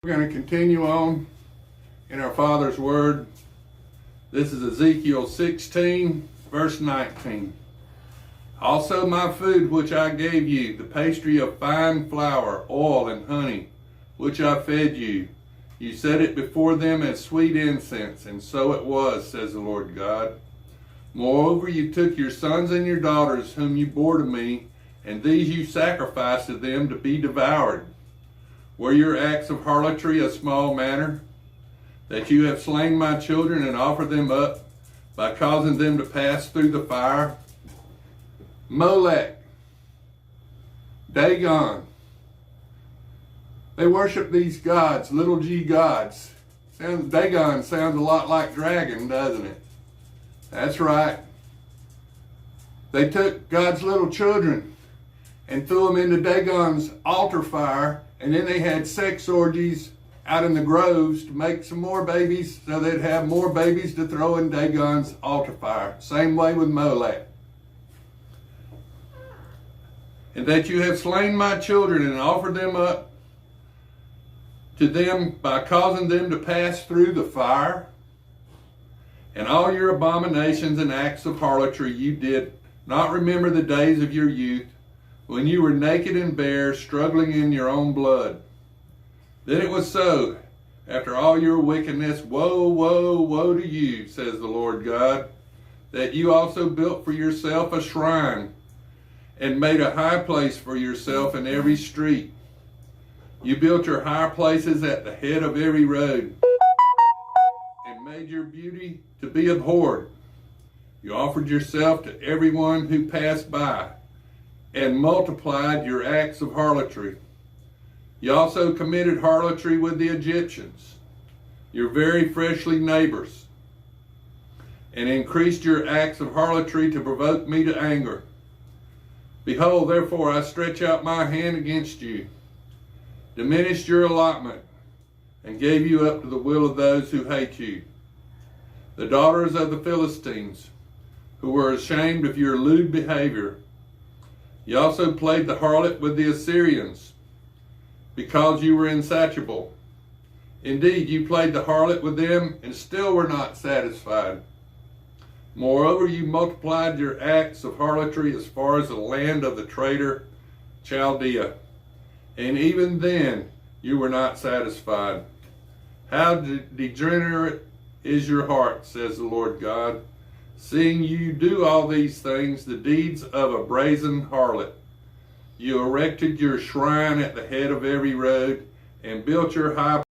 We're going to continue on in our Father's Word. This is Ezekiel 16, verse 19. Also my food which I gave you, the pastry of fine flour, oil, and honey, which I fed you. You set it before them as sweet incense, and so it was, says the Lord God. Moreover, you took your sons and your daughters, whom you bore to me, and these you sacrificed to them to be devoured. Were your acts of harlotry a small matter, that you have slain my children and offered them up by causing them to pass through the fire? Molech, Dagon. They worship these gods, little g gods. Dagon sounds a lot like dragon, doesn't it? That's right. They took God's little children and threw them into Dagon's altar fire, and then they had sex orgies out in the groves to make some more babies so they'd have more babies to throw in Dagon's altar fire. Same way with Molech. And that you have slain my children and offered them up to them by causing them to pass through the fire. And all your abominations and acts of harlotry you did not remember the days of your youth, when you were naked and bare, struggling in your own blood. Then it was so, after all your wickedness, woe, woe, woe to you, says the Lord God, that you also built for yourself a shrine, and made a high place for yourself in every street. You built your high places at the head of every road, and made your beauty to be abhorred. You offered yourself to everyone who passed by, and multiplied your acts of harlotry. You also committed harlotry with the Egyptians, your very fleshly neighbors, and increased your acts of harlotry to provoke me to anger. Behold, therefore, I stretch out my hand against you, diminished your allotment, and gave you up to the will of those who hate you, the daughters of the Philistines, who were ashamed of your lewd behavior. You also played the harlot with the Assyrians, because you were insatiable. Indeed, you played the harlot with them, and still were not satisfied. Moreover, you multiplied your acts of harlotry as far as the land of the traitor Chaldea, and even then you were not satisfied. How degenerate is your heart, says the Lord God, seeing you do all these things, the deeds of a brazen harlot. You erected your shrine at the head of every road, and built your high